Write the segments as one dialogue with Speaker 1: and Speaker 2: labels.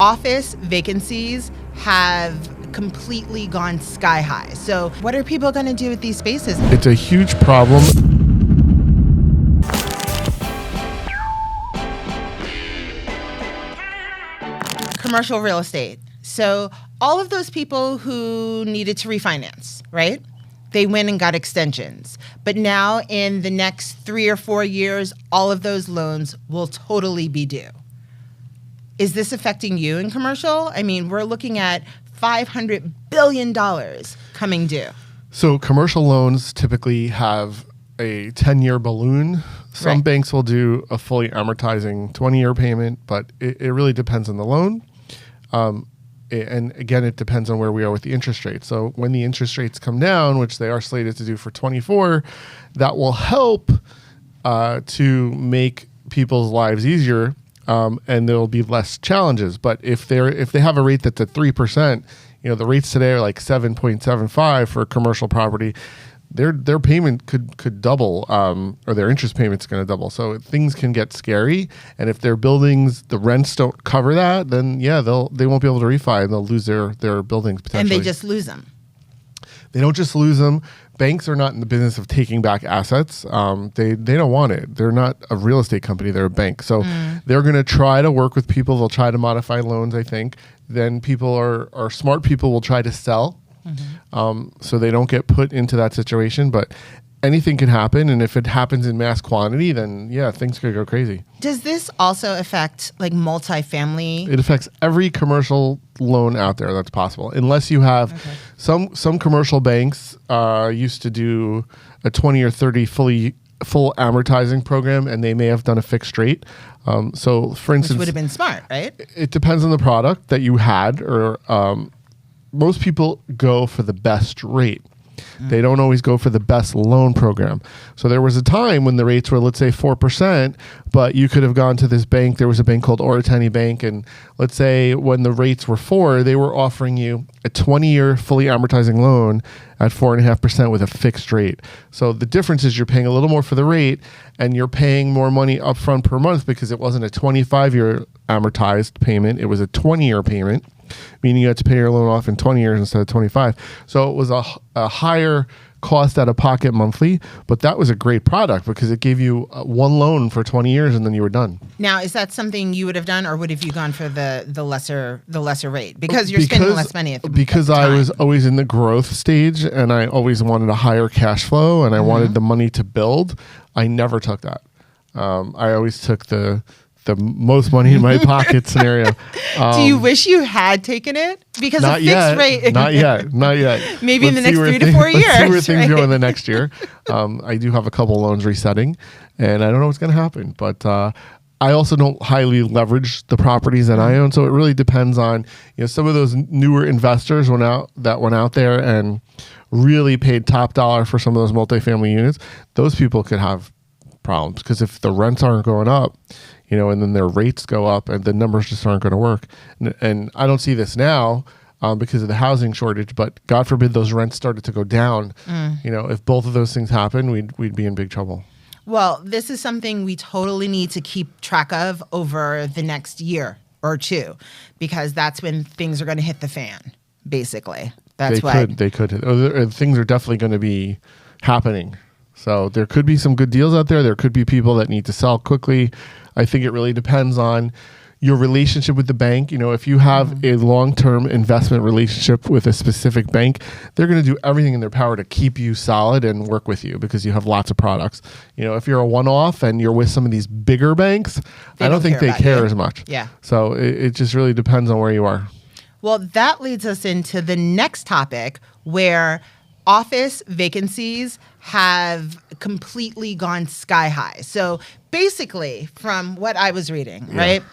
Speaker 1: Office vacancies have completely gone sky high. So what are people going to do with these spaces?
Speaker 2: It's a huge problem.
Speaker 1: Commercial real estate. So all of those people who needed to refinance, right? They went and got extensions. But now in the next 3 or 4 years, all of those loans will totally be due. Is this affecting you in commercial? I mean, we're looking at $500 billion coming due.
Speaker 2: So commercial loans typically have a 10-year balloon. Some banks will do a fully amortizing 20-year payment, but it really depends on the loan. And again, it depends on where we are with the interest rate. So when the interest rates come down, which they are slated to do for 24, that will help to make people's lives easier. And there'll be less challenges. But if they have a rate that's at 3%, the rates today are like 7.75 for a commercial property. Their payment could double, or their interest payment's going to double. So things can get scary. And if their buildings, the rents don't cover that, then they won't be able to refi and they'll lose their buildings potentially.
Speaker 1: And they just lose them.
Speaker 2: They don't just lose them. Banks are not in the business of taking back assets. They don't want it. They're not a real estate company. They're a bank. So they're going to try to work with people. They'll try to modify loans, I think. Then people are smart people will try to sell. So they don't get put into that situation. But anything can happen. And if it happens in mass quantity, then things could go crazy.
Speaker 1: Does this also affect like multifamily?
Speaker 2: It affects every commercial loan out there that's possible. Unless you have some commercial banks used to do a 20 or 30 full amortizing program, and they may have done a fixed rate. So for instance,
Speaker 1: which would have been smart, right?
Speaker 2: It depends on the product that you had, or most people go for the best rate. They don't always go for the best loan program. So there was a time when the rates were, let's say, 4%, but you could have gone to this bank. There was a bank called Oritani Bank, and let's say when the rates were 4%, they were offering you a 20-year fully amortizing loan at 4.5% with a fixed rate. So the difference is you're paying a little more for the rate, and you're paying more money upfront per month because it wasn't a 25-year amortized payment. It was a 20-year payment, meaning you had to pay your loan off in 20 years instead of 25. So it was a higher cost out of pocket monthly, but that was a great product because it gave you one loan for 20 years and then you were done.
Speaker 1: Now, is that something you would have done, or would have you gone for the lesser rate because you're spending less money at the
Speaker 2: Because I was always in the growth stage and I always wanted a higher cash flow and I wanted the money to build. I never took that. I always took the most money in my pocket scenario.
Speaker 1: Do you wish you had taken it? Because a fixed rate.
Speaker 2: Not yet.
Speaker 1: Maybe in the next 3 to 4 years.
Speaker 2: Let's see where things go in the next year. I do have a couple loans resetting, and I don't know what's going to happen. But I also don't highly leverage the properties that I own, so it really depends on some of those newer investors went out there and really paid top dollar for some of those multifamily units. Those people could have problems because if the rents aren't going up, and then their rates go up and the numbers just aren't going to work. And I don't see this now because of the housing shortage, but God forbid those rents started to go down. If both of those things happen, we'd be in big trouble.
Speaker 1: Well, this is something we totally need to keep track of over the next year or two, because that's when things are going to hit the fan, basically. They could. Things are definitely going to be happening. So there could be some good deals out there. There could be people that need to sell quickly. I think it really depends on your relationship with the bank. If you have a long-term investment relationship with a specific bank, they're going to do everything in their power to keep you solid and work with you because you have lots of products. If you're a one-off and you're with some of these bigger banks, I don't think they care as much. Yeah.
Speaker 2: So it just really depends on where you are.
Speaker 1: Well, that leads us into the next topic, where office vacancies have completely gone sky high. So basically, from what I was reading, right?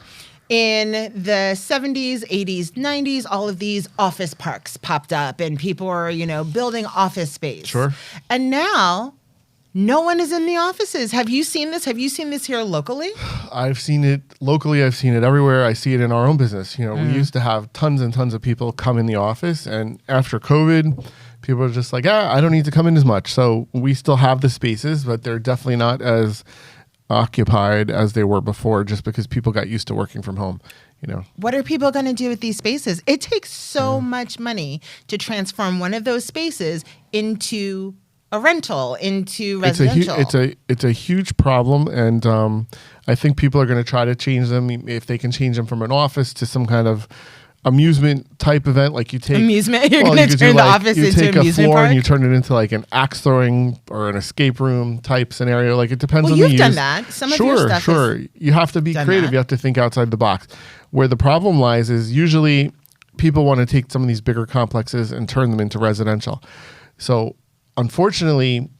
Speaker 1: In the 70s, 80s, 90s, all of these office parks popped up and people were, building office space.
Speaker 2: Sure.
Speaker 1: And now no one is in the offices. Have you seen this? Have you seen this here locally?
Speaker 2: I've seen it locally. I've seen it everywhere. I see it in our own business. We used to have tons and tons of people come in the office, and after COVID, people are just like, I don't need to come in as much. So we still have the spaces, but they're definitely not as occupied as they were before, just because people got used to working from home.
Speaker 1: What are people going to do with these spaces? It takes so much money to transform one of those spaces into a rental, into residential.
Speaker 2: It's a huge problem, and I think people are going to try to change them if they can change them from an office to some kind of amusement type event. Like you take
Speaker 1: amusement, you're going to turn the office into an amusement park. You take a floor
Speaker 2: and you turn it into like an axe throwing or an escape room type scenario. Like it depends on the use.
Speaker 1: You've done that. Some of your stuff.
Speaker 2: Sure. You have to be creative. You have to think outside the box. Where the problem lies is usually people want to take some of these bigger complexes and turn them into residential. So unfortunately,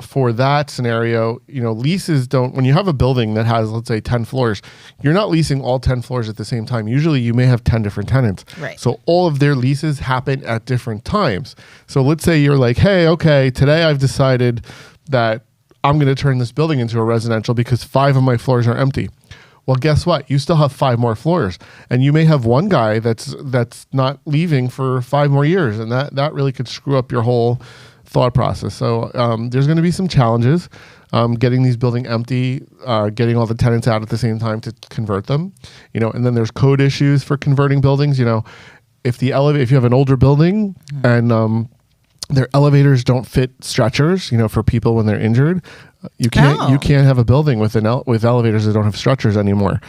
Speaker 2: for that scenario, leases don't, when you have a building that has, let's say, 10 floors, you're not leasing all 10 floors at the same time. Usually you may have 10 different tenants.
Speaker 1: Right.
Speaker 2: So all of their leases happen at different times. So let's say you're like, hey, okay, today I've decided that I'm going to turn this building into a residential because 5 of my floors are empty. Well, guess what? You still have 5 more floors, and you may have one guy that's not leaving for 5 more years, and that really could screw up your whole thought process. So there's going to be some challenges getting these buildings empty, getting all the tenants out at the same time to convert them. And then there's code issues for converting buildings. If you have an older building and their elevators don't fit stretchers, for people when they're injured. You can't have a building with with elevators that don't have stretchers anymore.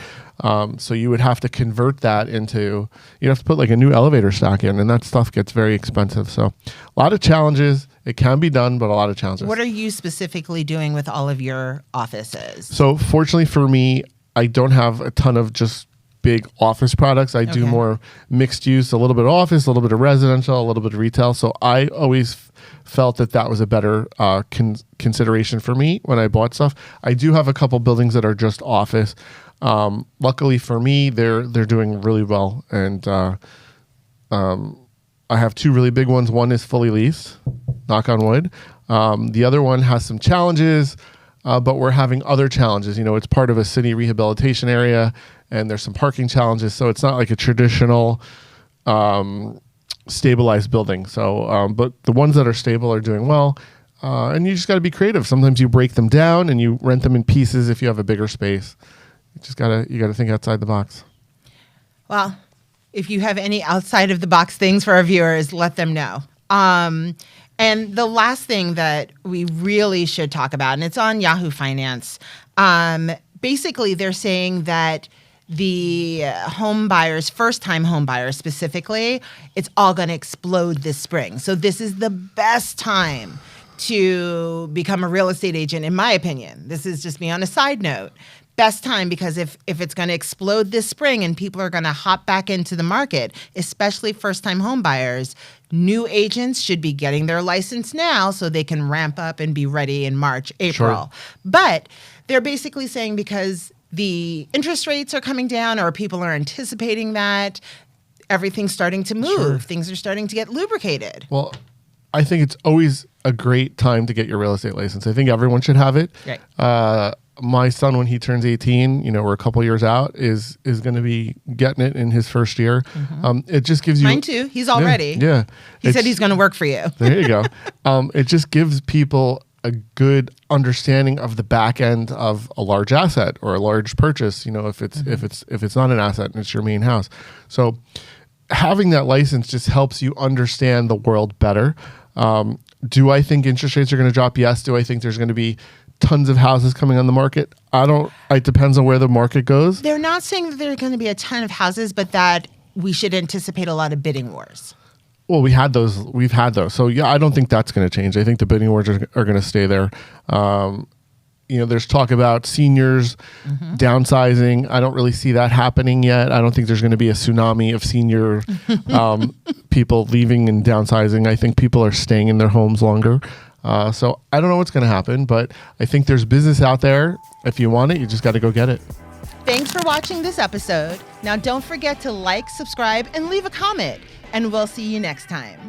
Speaker 2: So you would have to convert that into, you have to put like a new elevator stack in, and that stuff gets very expensive. So a lot of challenges. It can be done, but a lot of challenges.
Speaker 1: What are you specifically doing with all of your offices?
Speaker 2: So fortunately for me, I don't have a ton of just big office products. I do more mixed use, a little bit of office, a little bit of residential, a little bit of retail. So I always felt that was a better consideration for me when I bought stuff. I do have a couple buildings that are just office. Luckily for me, they're doing really well, and I have 2 really big ones. One is fully leased, knock on wood. The other one has some challenges, but we're having other challenges. It's part of a city rehabilitation area, and there's some parking challenges. So it's not like a traditional stabilized building. So, but the ones that are stable are doing well. And you just got to be creative. Sometimes you break them down and you rent them in pieces if you have a bigger space. You gotta think outside the box.
Speaker 1: Well, if you have any outside of the box things for our viewers, let them know. And the last thing that we really should talk about, and it's on Yahoo Finance, basically they're saying that the home buyers, first-time home buyers specifically, it's all going to explode this spring. So this is the best time to become a real estate agent, in my opinion. This is just me on a side note. Best time, because if it's going to explode this spring and people are going to hop back into the market, especially first-time home buyers, new agents should be getting their license now so they can ramp up and be ready in March, April.
Speaker 2: Sure.
Speaker 1: But they're basically saying because the interest rates are coming down, or people are anticipating that, everything's starting to move. Sure. Things are starting to get lubricated.
Speaker 2: Well, I think it's always a great time to get your real estate license. I think everyone should have it.
Speaker 1: Right.
Speaker 2: My son, when he turns 18, we're a couple years out, is going to be getting it in his first year. Mm-hmm. It just gives you...
Speaker 1: Mine too. He's all ready.
Speaker 2: Yeah.
Speaker 1: He said he's going to work for you.
Speaker 2: There you go. It just gives people a good understanding of the back end of a large asset or a large purchase, if it's not an asset and it's your main house. So having that license just helps you understand the world better. Do I think interest rates are going to drop? Yes. Do I think there's going to be tons of houses coming on the market? It depends on where the market goes.
Speaker 1: They're not saying that there are going to be a ton of houses, but that we should anticipate a lot of bidding wars.
Speaker 2: Well, we've had those. So yeah, I don't think that's going to change. I think the bidding wars are going to stay there. There's talk about seniors downsizing. I don't really see that happening yet. I don't think there's going to be a tsunami of senior people leaving and downsizing. I think people are staying in their homes longer. So I don't know what's going to happen, but I think there's business out there. If you want it, you just got to go get it.
Speaker 1: Thanks for watching this episode. Now don't forget to like, subscribe, and leave a comment, and we'll see you next time.